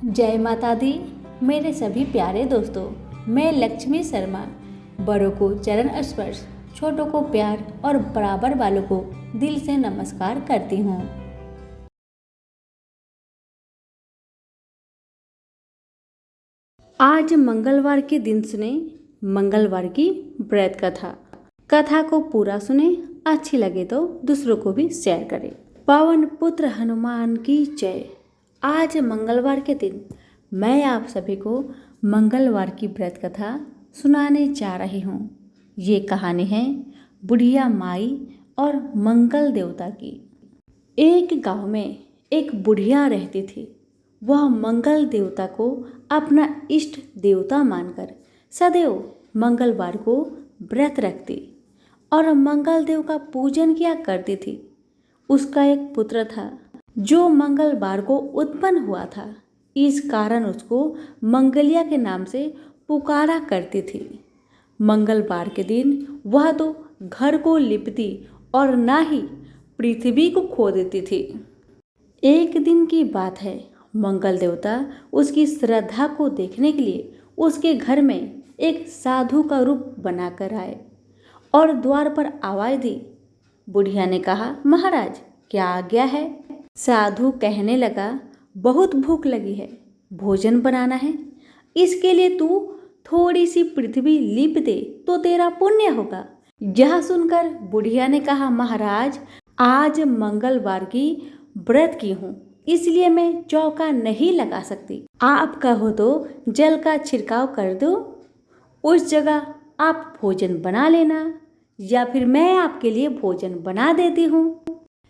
जय माता दी। मेरे सभी प्यारे दोस्तों, मैं लक्ष्मी शर्मा बड़ों को चरण स्पर्श, छोटों को प्यार और बराबर वालों को दिल से नमस्कार करती हूँ। आज मंगलवार के दिन सुने मंगलवार की व्रत कथा। कथा को पूरा सुने, अच्छी लगे तो दूसरों को भी शेयर करें। पवन पुत्र हनुमान की जय। आज मंगलवार के दिन मैं आप सभी को मंगलवार की व्रत कथा सुनाने जा रही हूँ। ये कहानी है बुढ़िया माई और मंगल देवता की। एक गांव में एक बुढ़िया रहती थी। वह मंगल देवता को अपना इष्ट देवता मानकर सदैव मंगलवार को व्रत रखती और मंगल देव का पूजन किया करती थी। उसका एक पुत्र था जो मंगलवार को उत्पन्न हुआ था। इस कारण उसको मंगलिया के नाम से पुकारा करती थी। मंगलवार के दिन वह तो घर को लिपती और ना ही पृथ्वी को खो देती थी। एक दिन की बात है, मंगल देवता उसकी श्रद्धा को देखने के लिए उसके घर में एक साधु का रूप बनाकर आए और द्वार पर आवाज दी। बुढ़िया ने कहा, महाराज क्या आज्ञा है? साधु कहने लगा, बहुत भूख लगी है, भोजन बनाना है। इसके लिए तू थोड़ी सी पृथ्वी लीप दे तो तेरा पुण्य होगा। यह सुनकर बुढ़िया ने कहा, महाराज आज मंगलवार की व्रत की हूँ, इसलिए मैं चौका नहीं लगा सकती। आप कहो तो जल का छिड़काव कर दो, उस जगह आप भोजन बना लेना, या फिर मैं आपके लिए भोजन बना देती हूँ।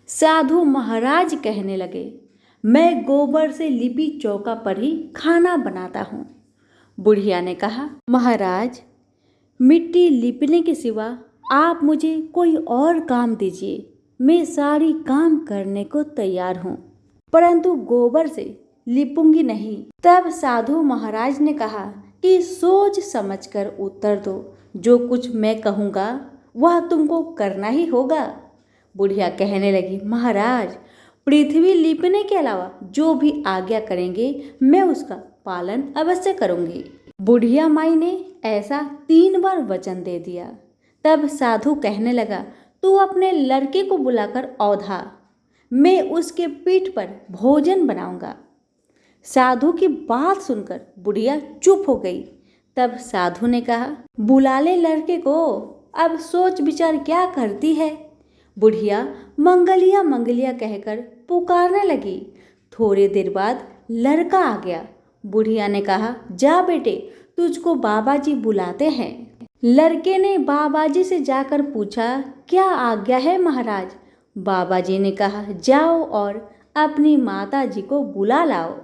साधु महाराज कहने लगे, मैं गोबर से लिपी चौका पर ही खाना बनाता हूँ। बुढ़िया ने कहा, महाराज मिट्टी लिपने के सिवा आप मुझे कोई और काम दीजिए, मैं सारी काम करने को तैयार हूँ, परंतु गोबर से लिपूंगी नहीं। तब साधु महाराज ने कहा कि सोच समझकर उत्तर दो, जो कुछ मैं कहूँगा वह तुमको करना ही होगा। बुढ़िया कहने लगी, महाराज पृथ्वी लीपने के अलावा जो भी आज्ञा करेंगे मैं उसका पालन अवश्य करूंगी। बुढ़िया माई ने ऐसा 3 बार वचन दे दिया। तब साधु कहने लगा, तू अपने लड़के को बुलाकर औधा, मैं उसके पीठ पर भोजन बनाऊंगा। साधु की बात सुनकर बुढ़िया चुप हो गई। तब साधु ने कहा, बुला ले लड़के को, अब सोच विचार क्या करती है। बुढ़िया मंगलिया मंगलिया कहकर पुकारने लगी। थोड़ी देर बाद लड़का आ गया। बुढ़िया ने कहा, जा बेटे, तुझको बाबा जी बुलाते हैं। लड़के ने बाबा जी से जाकर पूछा, क्या आज्ञा है महाराज? बाबा जी ने कहा, जाओ और अपनी माता जी को बुला लाओ।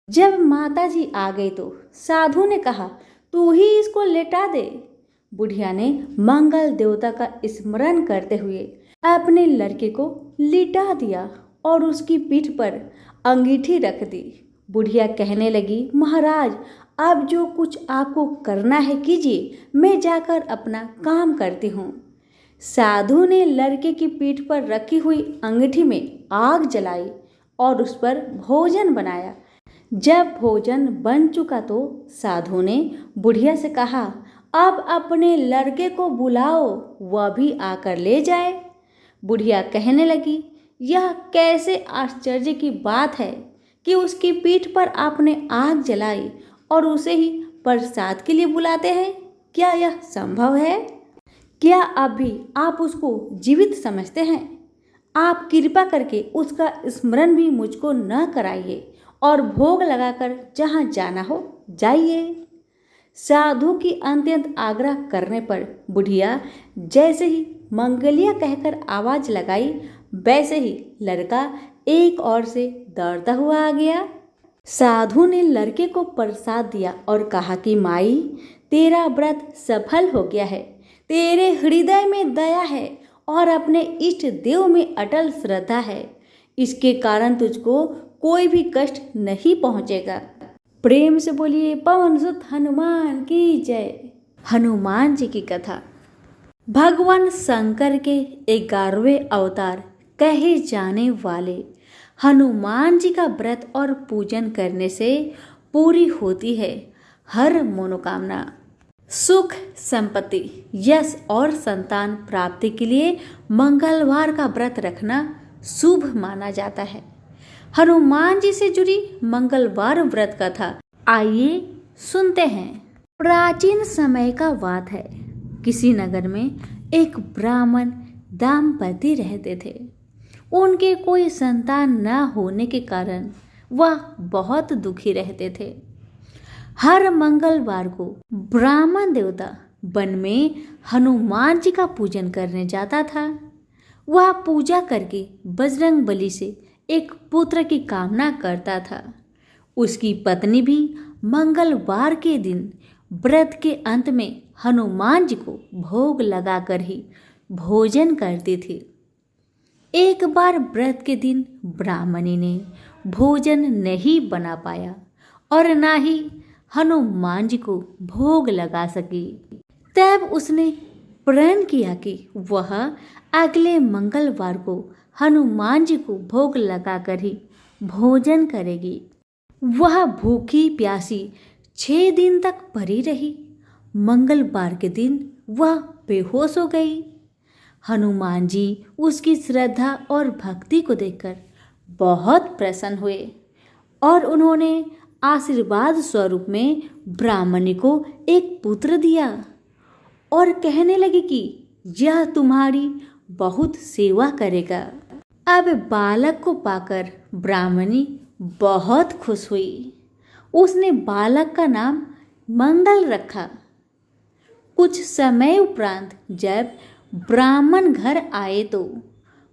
जब माता जी आ गई तो साधु ने कहा, तू ही इसको लेटा दे। बुढ़िया ने मंगल देवता का स्मरण करते हुए अपने लड़के को लिटा दिया और उसकी पीठ पर अंगीठी रख दी। बुढ़िया कहने लगी, महाराज अब जो कुछ आपको करना है कीजिए, मैं जाकर अपना काम करती हूँ। साधु ने लड़के की पीठ पर रखी हुई अंगीठी में आग जलाई और उस पर भोजन बनाया। जब भोजन बन चुका तो साधु ने बुढ़िया से कहा, अब अपने लड़के को बुलाओ, वह भी आकर ले जाए। बुढ़िया कहने लगी, यह कैसे आश्चर्य की बात है कि उसकी पीठ पर आपने आग जलाई और उसे ही प्रसाद के लिए बुलाते हैं। क्या यह संभव है? क्या अभी आप उसको जीवित समझते हैं? आप कृपा करके उसका स्मरण भी मुझको न कराइए और भोग लगाकर जहाँ जाना हो जाइए। साधु की अत्यंत आग्रह करने पर बुढ़िया जैसे ही मंगलिया कहकर आवाज लगाई, वैसे ही लड़का एक ओर से दौड़ता हुआ आ गया। साधु ने लड़के को प्रसाद दिया और कहा कि माई, तेरा व्रत सफल हो गया है, तेरे हृदय में दया है और अपने इष्ट देव में अटल श्रद्धा है, इसके कारण तुझको कोई भी कष्ट नहीं पहुंचेगा। प्रेम से बोलिए पवन सुत हनुमान की जय। हनुमान जी की कथा। भगवान शंकर के 11वें अवतार कहे जाने वाले हनुमान जी का व्रत और पूजन करने से पूरी होती है हर मनोकामना। सुख, संपत्ति, यश और संतान प्राप्ति के लिए मंगलवार का व्रत रखना शुभ माना जाता है। हनुमान जी से जुड़ी मंगलवार व्रत कथा आइए सुनते हैं। प्राचीन समय का बात है। किसी नगर में एक ब्राह्मण दंपति रहते थे। उनके कोई संतान न होने के कारण वह बहुत दुखी रहते थे। हर मंगलवार को ब्राह्मण देवता वन में हनुमान जी का पूजन करने जाता था। वह पूजा करके बजरंग बली से एक पुत्र की कामना करता था। उसकी पत्नी भी मंगलवार के दिन व्रत के अंत में हनुमान जी को भोग लगाकर ही भोजन करती थी। एक बार व्रत के दिन ब्राह्मणी ने भोजन नहीं बना पाया और ना ही हनुमान जी को भोग लगा सकी। तब उसने प्रण किया कि वह अगले मंगलवार को हनुमान जी को भोग लगाकर ही भोजन करेगी। वह भूखी प्यासी 6 दिन तक पड़ी रही। मंगलवार के दिन वह बेहोश हो गई। हनुमान जी उसकी श्रद्धा और भक्ति को देखकर बहुत प्रसन्न हुए और उन्होंने आशीर्वाद स्वरूप में ब्राह्मणी को एक पुत्र दिया और कहने लगे कि यह तुम्हारी बहुत सेवा करेगा। अब बालक को पाकर ब्राह्मणी बहुत खुश हुई। उसने बालक का नाम मंगल रखा। कुछ समय उपरांत जब ब्राह्मण घर आए तो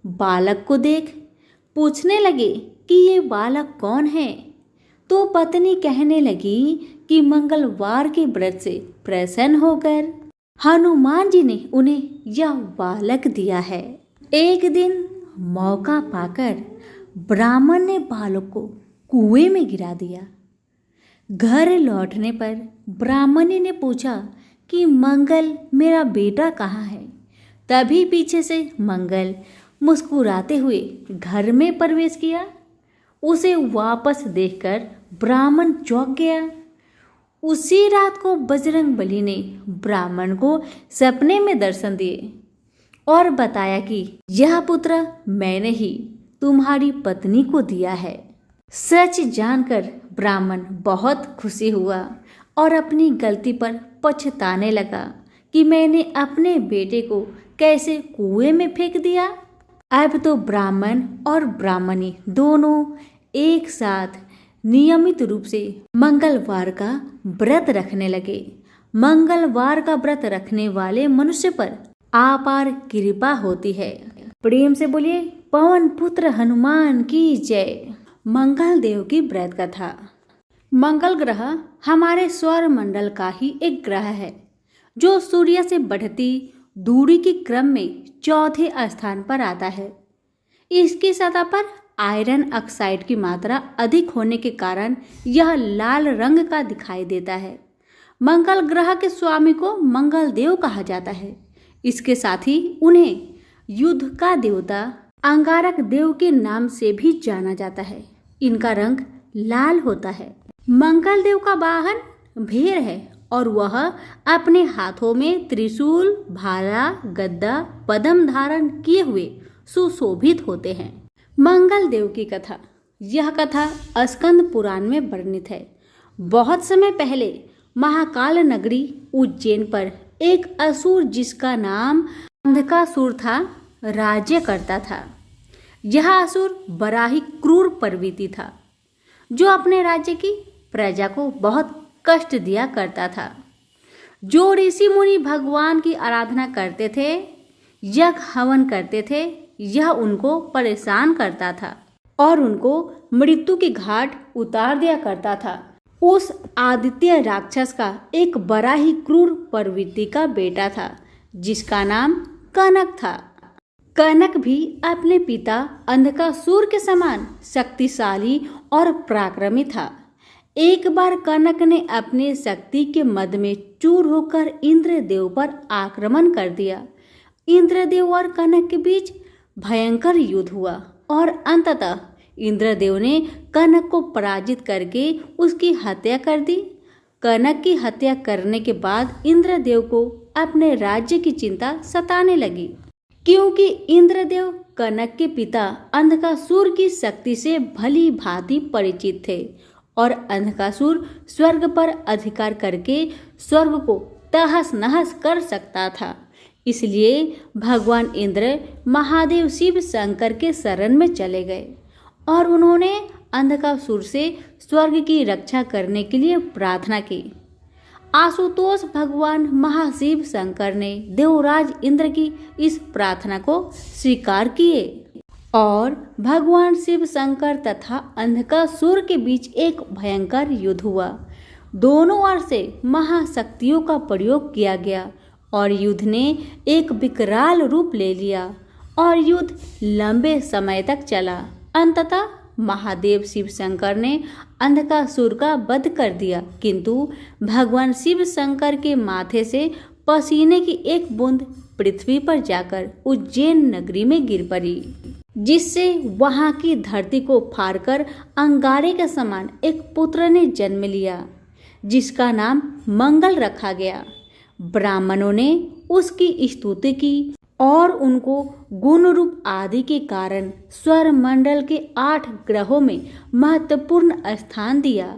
बालक को देख पूछने लगे कि ये बालक कौन है। तो पत्नी कहने लगी कि मंगलवार के व्रत से प्रसन्न होकर हनुमान जी ने उन्हें यह बालक दिया है। एक दिन मौका पाकर ब्राह्मण ने बालक को कुएं में गिरा दिया। घर लौटने पर ब्राह्मणी ने पूछा कि मंगल मेरा बेटा कहाँ है। तभी पीछे से मंगल मुस्कुराते हुए घर में प्रवेश किया। उसे वापस देखकर ब्राह्मण चौंक गया। उसी रात को बजरंग बली ने ब्राह्मण को सपने में दर्शन दिए और बताया कि यह पुत्र मैंने ही तुम्हारी पत्नी को दिया है। सच जानकर ब्राह्मण बहुत खुशी हुआ और अपनी गलती पर पछताने लगा कि मैंने अपने बेटे को कैसे कुएं में फेंक दिया। अब तो ब्राह्मण और ब्राह्मणी दोनों एक साथ नियमित रूप से मंगलवार का व्रत रखने लगे। मंगलवार का व्रत रखने वाले मनुष्य पर अपार कृपा होती है। प्रेम से बोलिए पवन पुत्र हनुमान की जय। मंगल देव की व्रत कथा। मंगल ग्रह हमारे सौर मंडल का ही एक ग्रह है जो सूर्य से बढ़ती दूरी के क्रम में चौथे स्थान पर आता है। इसकी सतह पर आयरन ऑक्साइड की मात्रा अधिक होने के कारण यह लाल रंग का दिखाई देता है। मंगल ग्रह के स्वामी को मंगल देव कहा जाता है। इसके साथ ही उन्हें युद्ध का देवता अंगारक देव के नाम से भी जाना जाता है। इनका रंग लाल होता है। मंगल देव का वाहन भेड़ है और वह अपने हाथों में त्रिशूल, भाला, गदा, पद्म धारण किए हुए सुशोभित होते हैं। मंगल देव की कथा। यह कथा स्कंद पुराण में वर्णित है। बहुत समय पहले महाकाल नगरी उज्जैन पर एक असुर जिसका नाम अंधकासुर था राज्य करता था। यह असुर बड़ा ही क्रूर प्रवृत्ति था जो अपने राज्य की प्रजा को बहुत कष्ट दिया करता था। जो ऋषि मुनि भगवान की आराधना करते थे, यज्ञ हवन करते थे, यह उनको परेशान करता था और उनको मृत्यु के घाट उतार दिया करता था। उस आदित्य राक्षस का एक बड़ा ही क्रूर प्रवृत्ति का बेटा था जिसका नाम कनक था। कनक भी अपने पिता अंधकासुर के समान शक्तिशाली और पराक्रमी था। एक बार कनक ने अपने शक्ति के मद में चूर होकर इंद्रदेव पर आक्रमण कर दिया। इंद्रदेव और कनक के बीच भयंकर युद्ध हुआ और अंततः इंद्रदेव ने कनक को पराजित करके उसकी हत्या कर दी। कनक की हत्या करने के बाद इंद्रदेव को अपने राज्य की चिंता सताने लगी, क्योंकि इंद्रदेव कनक के पिता अंधकासुर की शक्ति से भली भांति परिचित थे और अंधकासुर स्वर्ग पर अधिकार करके स्वर्ग को तहस नहस कर सकता था। इसलिए भगवान इंद्र महादेव शिव शंकर के शरण में चले गए और उन्होंने अंधकासुर से स्वर्ग की रक्षा करने के लिए प्रार्थना की। आशुतोष भगवान महाशिव शंकर ने देवराज इंद्र की इस प्रार्थना को स्वीकार किए और भगवान शिव शंकर तथा अंधकासुर के बीच एक भयंकर युद्ध हुआ। दोनों ओर से महाशक्तियों का प्रयोग किया गया और युद्ध ने एक विकराल रूप ले लिया और युद्ध लंबे समय तक चला। अंततः महादेव शिव शंकर ने अंधकासुर का वध कर दिया, किंतु भगवान शिव शंकर के माथे से पसीने की एक बूंद पृथ्वी पर जाकर उज्जैन नगरी में गिर पड़ी, जिससे वहां की धरती को फाड़कर अंगारे के समान एक पुत्र ने जन्म लिया, जिसका नाम मंगल रखा गया। ब्राह्मणों ने उसकी स्तुति की और उनको गुण रूप आदि के कारण स्वर मंडल के 8 ग्रहों में महत्वपूर्ण स्थान दिया।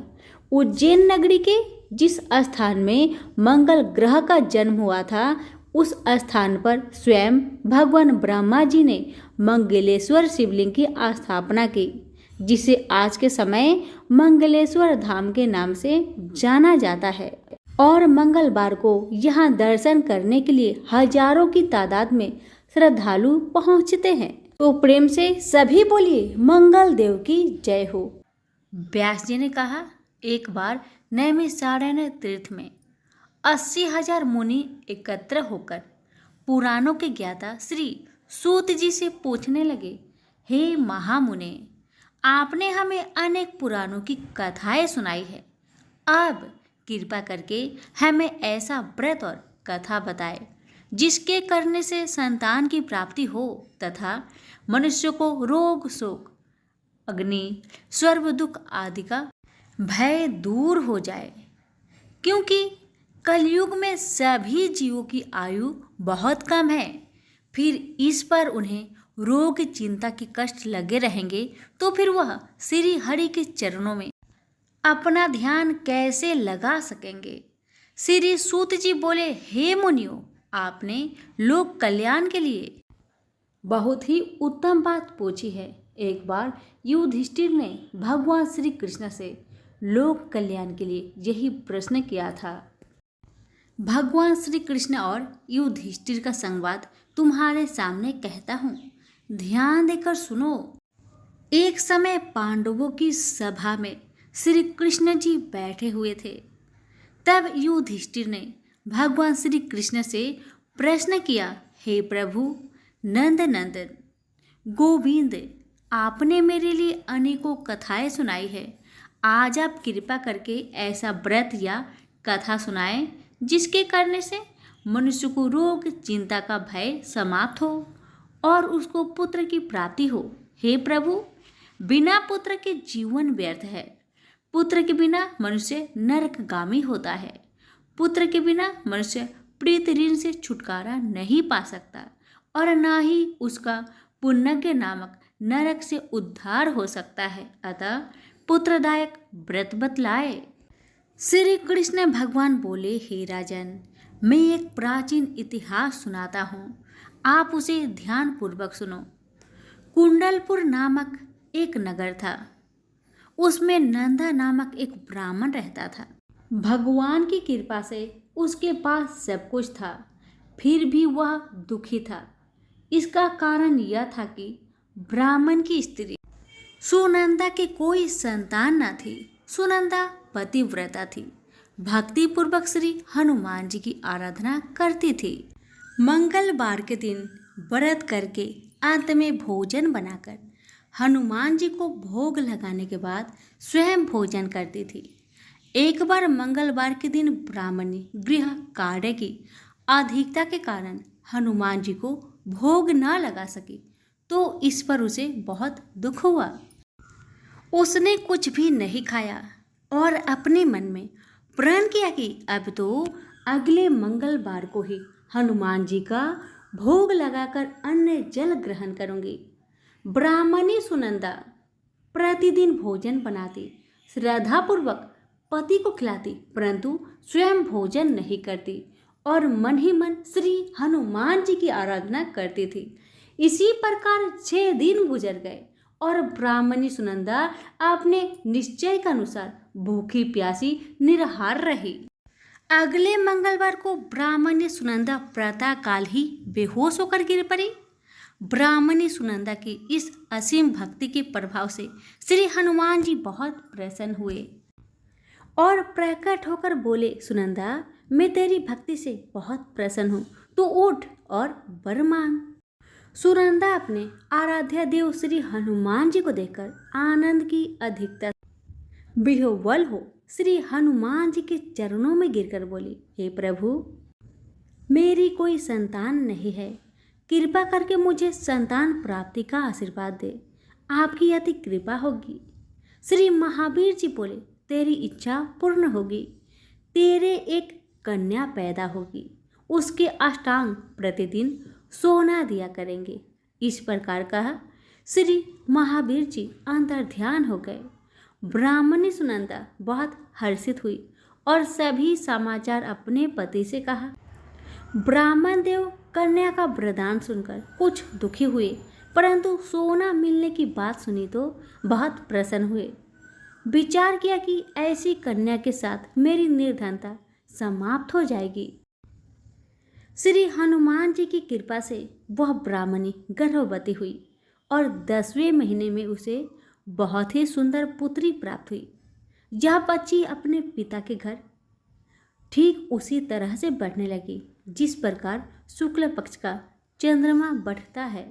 उज्जैन नगरी के जिस स्थान में मंगल ग्रह का जन्म हुआ था, उस स्थान पर स्वयं भगवान ब्रह्मा जी ने मंगलेश्वर शिवलिंग की स्थापना की, जिसे आज के समय मंगलेश्वर धाम के नाम से जाना जाता है। और मंगलवार को यहाँ दर्शन करने के लिए हजारों की तादाद में श्रद्धालु पहुँचते हैं। तो प्रेम से सभी बोलिए मंगल देव की जय हो। व्यास जी ने कहा, एक बार नैमिषारण्य तीर्थ में 80,000 मुनि एकत्र होकर पुराणों के ज्ञाता श्री सूत जी से पूछने लगे, हे महामुने, आपने हमें अनेक पुराणों की कथाएं सुनाई है, अब कृपा करके हमें ऐसा व्रत और कथा बताए जिसके करने से संतान की प्राप्ति हो तथा मनुष्य को रोग शोक अग्नि सर्व दुख आदि का भय दूर हो जाए, क्योंकि कलयुग में सभी जीवों की आयु बहुत कम है। फिर इस पर उन्हें रोग चिंता के कष्ट लगे रहेंगे तो फिर वह श्री हरि के चरणों में अपना ध्यान कैसे लगा सकेंगे। श्री सूत जी बोले, हे मुनियों, आपने लोक कल्याण के लिए बहुत ही उत्तम बात पूछी है। एक बार युधिष्ठिर ने भगवान श्री कृष्ण से लोक कल्याण के लिए यही प्रश्न किया था। भगवान श्री कृष्ण और युधिष्ठिर का संवाद तुम्हारे सामने कहता हूँ, ध्यान देकर सुनो। एक समय पांडवों की सभा में श्री कृष्ण जी बैठे हुए थे। तब युधिष्ठिर ने भगवान श्री कृष्ण से प्रश्न किया, हे प्रभु नंद नंदन गोविंद, आपने मेरे लिए अनेकों कथाएं सुनाई है, आज आप कृपा करके ऐसा व्रत या कथा सुनाएं जिसके करने से मनुष्य को रोग चिंता का भय समाप्त हो और उसको पुत्र की प्राप्ति हो। हे प्रभु, बिना पुत्र के जीवन व्यर्थ है। पुत्र के बिना मनुष्य नरकगामी होता है। पुत्र के बिना मनुष्य प्रीत ऋण से छुटकारा नहीं पा सकता और न ही उसका पुण्य नामक नरक से उद्धार हो सकता है। अतः पुत्रदायक व्रत बतलाए। श्री कृष्ण भगवान बोले, हे राजन, मैं एक प्राचीन इतिहास सुनाता हूँ, आप उसे ध्यान पूर्वक सुनो। कुंडलपुर नामक एक नगर था। उसमें नंदा नामक एक ब्राह्मण रहता था। भगवान की कृपा से उसके पास सब कुछ था, फिर भी वह दुखी था। इसका कारण यह था कि ब्राह्मण की स्त्री सुनंदा की कोई संतान न थी। सुनंदा पतिव्रता थी, भक्ति पूर्वक श्री हनुमान जी की आराधना करती थी। मंगलवार के दिन व्रत करके अंत में भोजन बनाकर हनुमान जी को भोग लगाने के बाद स्वयं भोजन करती थी। एक बार मंगलवार के दिन ब्राह्मणी गृह कार्य की अधिकता के कारण हनुमान जी को भोग न लगा सकी, तो इस पर उसे बहुत दुख हुआ। उसने कुछ भी नहीं खाया और अपने मन में प्रण किया कि अब तो अगले मंगलवार को ही हनुमान जी का भोग लगाकर अन्न जल ग्रहण करूंगी। ब्राह्मणी सुनंदा प्रतिदिन भोजन बनाती, श्रद्धापूर्वक पति को खिलाती, परंतु स्वयं भोजन नहीं करती और मन ही मन श्री हनुमान जी की आराधना करती थी। इसी प्रकार 6 दिन गुजर गए और ब्राह्मणी सुनंदा अपने निश्चय के अनुसार भूखी प्यासी निराहार रही। अगले मंगलवार को ब्राह्मणी सुनंदा प्रातः काल ही बेहोश होकर गिर पड़ी। ब्राह्मणी सुनंदा की इस असीम भक्ति के प्रभाव से श्री हनुमान जी बहुत प्रसन्न हुए और प्रकट होकर बोले, सुनंदा, मैं तेरी भक्ति से बहुत प्रसन्न हूँ, तू उठ और वर मांग। सुनंदा अपने आराध्य देव श्री हनुमान जी को देखकर आनंद की अधिकता विह्वल हो श्री हनुमान जी के चरणों में गिरकर बोली, हे प्रभु, मेरी कोई संतान नहीं है, कृपा करके मुझे संतान प्राप्ति का आशीर्वाद दे, आपकी अति कृपा होगी। श्री महावीर जी बोले, तेरी इच्छा पूर्ण होगी, तेरे एक कन्या पैदा होगी, उसके अष्टांग प्रतिदिन सोना दिया करेंगे। इस प्रकार कहा। श्री महावीर जी अंतर ध्यान हो गए। ब्राह्मणी सुनंदा बहुत हर्षित हुई और सभी समाचार अपने पति से कहा। ब्राह्मण देव कन्या का वरदान सुनकर कुछ दुखी हुए, परंतु सोना मिलने की बात सुनी तो बहुत प्रसन्न हुए। विचार किया कि ऐसी कन्या के साथ मेरी निर्धनता समाप्त हो जाएगी। श्री हनुमान जी की कृपा से वह ब्राह्मणी गर्भवती हुई और 10वें महीने में उसे बहुत ही सुंदर पुत्री प्राप्त हुई। यह बच्ची अपने पिता के घर ठीक उसी तरह से बढ़ने लगी जिस प्रकार शुक्ल पक्ष का चंद्रमा बढ़ता है।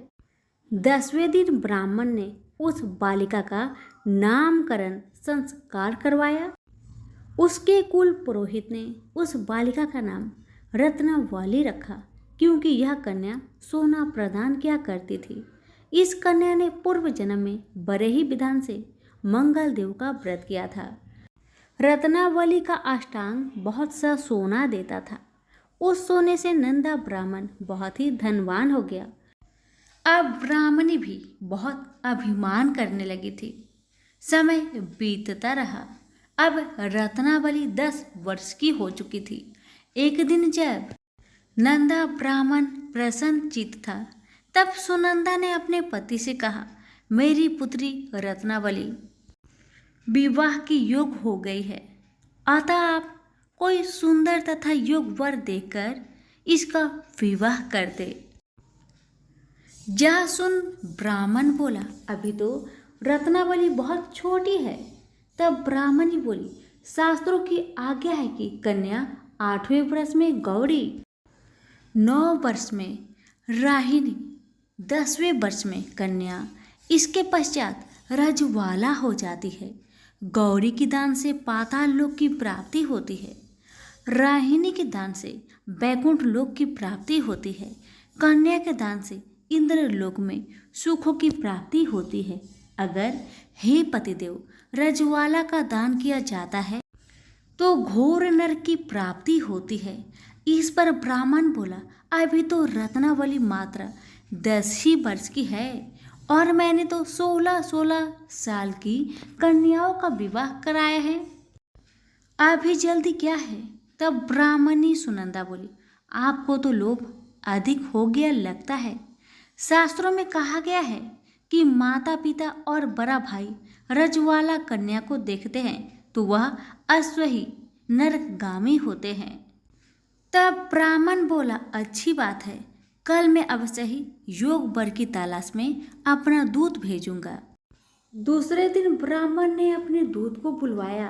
10वें दिन ब्राह्मण ने उस बालिका का नामकरण संस्कार करवाया। उसके कुल पुरोहित ने उस बालिका का नाम रत्नावली रखा, क्योंकि यह कन्या सोना प्रदान किया करती थी। इस कन्या ने पूर्व जन्म में बड़े ही विधान से मंगल देव का व्रत किया था। रत्नावली का अष्टांग बहुत सा सोना देता था। उस सोने से नंदा ब्राह्मण बहुत ही धनवान हो गया। अब ब्राह्मणी भी बहुत अभिमान करने लगी थी। समय बीतता रहा। अब रत्नावली 10 वर्ष की हो चुकी थी। एक दिन जब नंदा ब्राह्मण प्रसन्न चित्त था, तब सुनंदा ने अपने पति से कहा, मेरी पुत्री रत्नावली विवाह की योग हो गई है, अतः आप कोई सुंदर तथा योग वर देखकर इसका विवाह कर दे। जा सुन ब्राह्मण बोला, अभी तो रत्नावली बहुत छोटी है। तब ब्राह्मणी बोली, शास्त्रों की आज्ञा है कि कन्या 8वें वर्ष में गौरी, 9 वर्ष में राहिनी, 10वें वर्ष में कन्या, इसके पश्चात रजवाला हो जाती है। गौरी के दान से पाताल लोक की प्राप्ति होती है। राहिनी के दान से बैकुंठ लोक की प्राप्ति होती है। कन्या के दान से इंद्र लोक में सुखों की प्राप्ति होती है। अगर हे पतिदेव रजवाला का दान किया जाता है तो घोर नरक की प्राप्ति होती है। इस पर ब्राह्मण बोला, अभी तो रत्नावली मात्र 10 ही वर्ष की है और मैंने तो 16-16 साल की कन्याओं का विवाह कराया है, अभी जल्दी क्या है। तब ब्राह्मणी सुनंदा बोली, आपको तो लोभ अधिक हो गया लगता है। शास्त्रों में कहा गया है कि माता पिता और बड़ा भाई रजवाला कन्या को देखते हैं तो वह अश्वही नरकगामी होते हैं। तब ब्राह्मण बोला, अच्छी बात है, कल मैं अवश्य ही योग वर की तलाश में अपना दूत भेजूंगा। दूसरे दिन ब्राह्मण ने अपने दूत को बुलवाया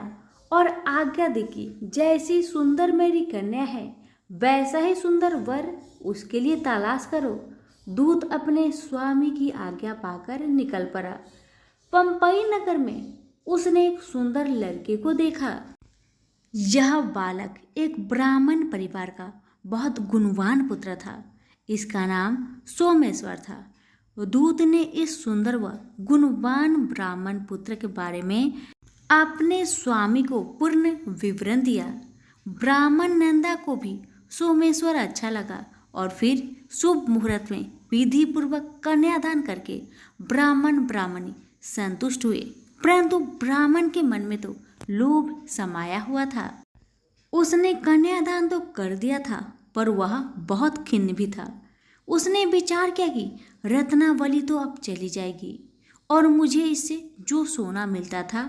और आज्ञा दी कि जैसी सुंदर मेरी कन्या है वैसा ही सुंदर वर उसके लिए तलाश करो। दूत अपने स्वामी की आज्ञा पाकर निकल पड़ा। पंपई नगर में उसने एक सुंदर लड़के को देखा। यह बालक एक ब्राह्मण परिवार का बहुत गुणवान पुत्र था। इसका नाम सोमेश्वर था। दूत ने इस सुंदर व गुणवान ब्राह्मण पुत्र के बारे में अपने स्वामी को पूर्ण विवरण दिया। ब्राह्मण नंदा को भी सोमेश्वर अच्छा लगा और फिर शुभ मुहूर्त में विधि पूर्वक कन्यादान करके ब्राह्मण ब्राह्मणी संतुष्ट हुए। परंतु ब्राह्मण के मन में तो लोभ समाया हुआ था। उसने कन्यादान तो कर दिया था, पर वह बहुत खिन्न भी था। उसने विचार किया कि रत्नावली तो अब चली जाएगी और मुझे इससे जो सोना मिलता था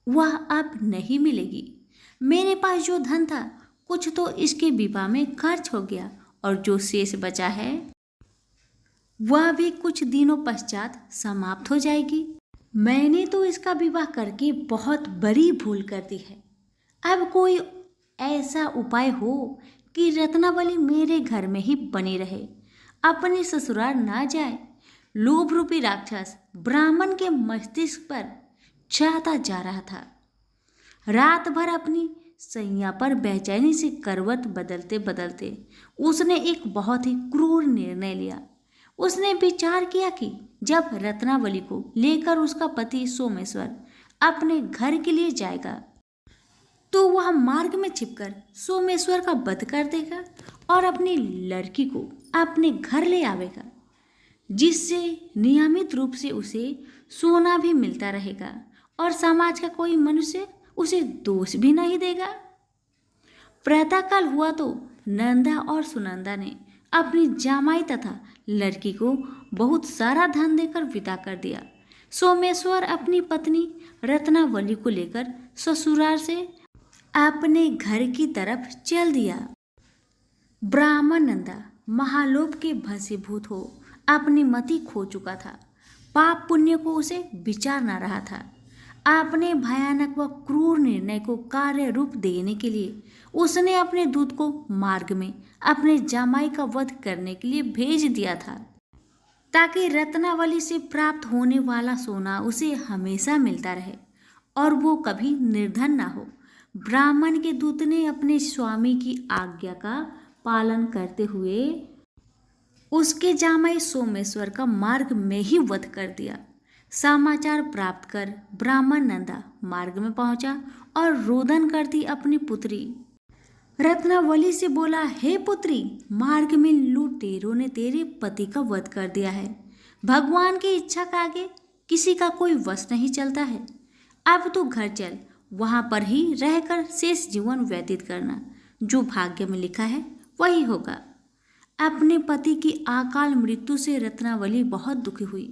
वह अब नहीं मिलेगी। मेरे पास जो धन था कुछ तो इसके विवाह में खर्च हो गया और जो शेष बचा है वह भी कुछ दिनों पश्चात समाप्त हो जाएगी। मैंने तो इसका विवाह करके बहुत बड़ी भूल कर दी है। अब कोई ऐसा उपाय हो कि रत्नावली मेरे घर में ही बनी रहे, अपने ससुराल ना जाए। लोभ रूपी राक्षस ब्राह्मण के मस्तिष्क पर छाता जा रहा था। रात भर अपनी सैया पर बेचैनी से करवट बदलते बदलते उसने एक बहुत ही क्रूर निर्णय लिया। उसने विचार किया कि जब रत्नावली को लेकर उसका पति सोमेश्वर अपने घर के लिए जाएगा तो वह मार्ग में छिपकर सोमेश्वर का वध कर देगा और अपनी लड़की को अपने घर ले आवेगा, जिससे नियमित रूप से उसे सोना भी मिलता रहेगा और समाज का कोई मनुष्य उसे दोष भी नहीं देगा। प्रातःकाल हुआ तो नंदा और सुनंदा ने अपनी जामाई तथा लड़की को बहुत सारा धन देकर विदा कर दिया। सोमेश्वर अपनी पत्नी रत्नावली को लेकर ससुराल से अपने घर की तरफ चल दिया। ब्राह्मण नंदा महालोभ के भस्मीभूत हो अपनी मति खो चुका था। पाप पुण्य को उसे विचार न रहा था। अपने भयानक व क्रूर निर्णय को कार्य रूप देने के लिए उसने अपने दूत को मार्ग में अपने जामाई का वध करने के लिए भेज दिया था, ताकि रत्नावली से प्राप्त होने वाला सोना उसे हमेशा मिलता रहे और वो कभी निर्धन ना हो। ब्राह्मण के दूत ने अपने स्वामी की आज्ञा का पालन करते हुए उसके जामाई सोमेश्वर का मार्ग में ही वध कर दिया। समाचार प्राप्त कर ब्राह्मण नंदा मार्ग में पहुंचा और रोदन करती अपनी पुत्री रत्नावली से बोला, हे पुत्री, मार्ग में लुटेरों ने तेरे पति का वध कर दिया है। भगवान की इच्छा का आगे किसी का कोई वश नहीं चलता है। अब तू घर चल, वहां पर ही रहकर शेष जीवन व्यतीत करना। जो भाग्य में लिखा है वही होगा। अपने पति की अकाल मृत्यु से रत्नावली बहुत दुखी हुई।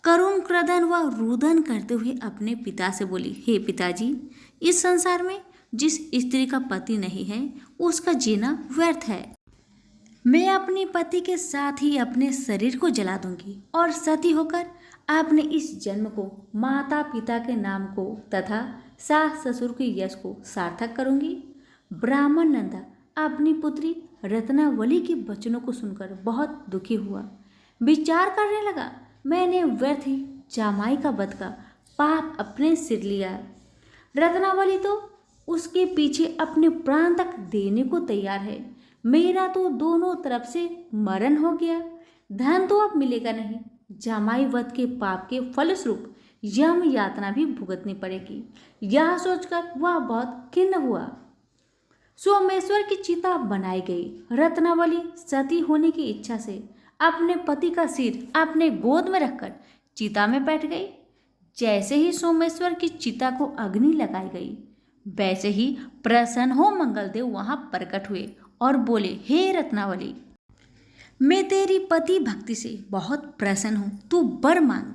करुण क्रदन व रुदन करते हुए अपने पिता से बोली, हे पिताजी, इस संसार में जिस स्त्री का पति नहीं है उसका जीना व्यर्थ है। मैं अपने पति के साथ ही अपने शरीर को जला दूंगी और सती होकर अपने इस जन्म को माता पिता के नाम को तथा सास ससुर के यश को सार्थक करूंगी। ब्राह्मण नंदा अपनी पुत्री रत्नावली के वचनों को सुनकर बहुत दुखी हुआ। विचार करने लगा, मैंने व्यर्थ ही जामाई का वध का पाप अपने सिर लिया। रत्नावली तो उसके पीछे अपने प्राण तक देने को तैयार है। मेरा तो दोनों तरफ से मरण हो गया। धन तो अब मिलेगा नहीं। जामाई वध के पाप के फलस्वरूप यम यातना भी भुगतनी पड़ेगी। यह सोचकर वह बहुत खिन्न हुआ। सोमेश्वर की चिता बनाई गई। रत्नावली सती होने की इच्छा से अपने पति का सिर अपने गोद में रखकर चिता में बैठ गई। जैसे ही सोमेश्वर की चिता को अग्नि लगाई गई, वैसे ही प्रसन्न हो मंगलदेव वहां प्रकट हुए और बोले, हे रत्नावली, मैं तेरी पति भक्ति से बहुत प्रसन्न हूँ, तू वर मांग।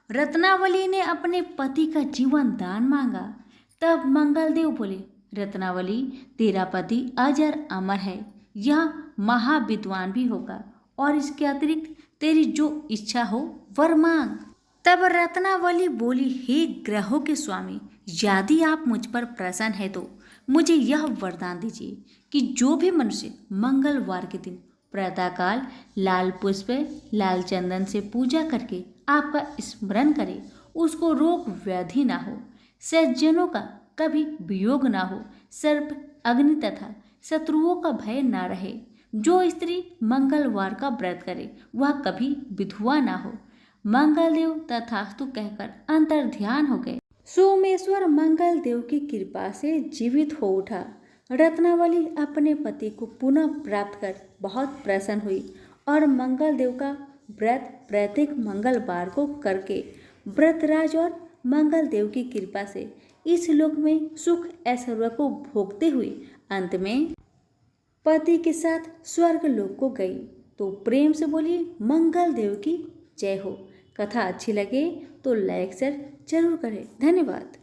रत्नावली ने अपने पति का जीवन दान मांगा। तब मंगलदेव बोले, रत्नावली, तेरा पति अजर अमर है, यह महाविद्वान भी होगा और इसके अतिरिक्त तेरी जो इच्छा हो वर मांग। तब रत्नावली बोली, हे ग्रहों के स्वामी, यदि आप मुझ पर प्रसन्न है तो मुझे यह वरदान दीजिए कि जो भी मनुष्य मंगलवार के दिन प्रातःकाल लाल पुष्प लाल चंदन से पूजा करके आपका स्मरण करे, उसको रोग व्याधि ना हो, सज्जनों का कभी वियोग ना हो, सर्प अग्नि तथा शत्रुओं का भय ना रहे, जो स्त्री मंगलवार का व्रत करे वह कभी विधवा ना हो। मंगल देव तथास्तु कहकर अंतर ध्यान हो गए। सोमेश्वर मंगल देव की कृपा से जीवित हो उठा। रत्नावली अपने पति को पुनः प्राप्त कर बहुत प्रसन्न हुई और मंगल देव का व्रत प्रत्येक मंगलवार को करके व्रतराज और मंगल देव की कृपा से इस लोक में सुख ऐश्वर्य को भोगते हुए अंत में पति के साथ स्वर्ग लोक को गई। तो प्रेम से बोलिए मंगल देव की जय हो। कथा अच्छी लगे तो लाइक शेयर जरूर करें। धन्यवाद।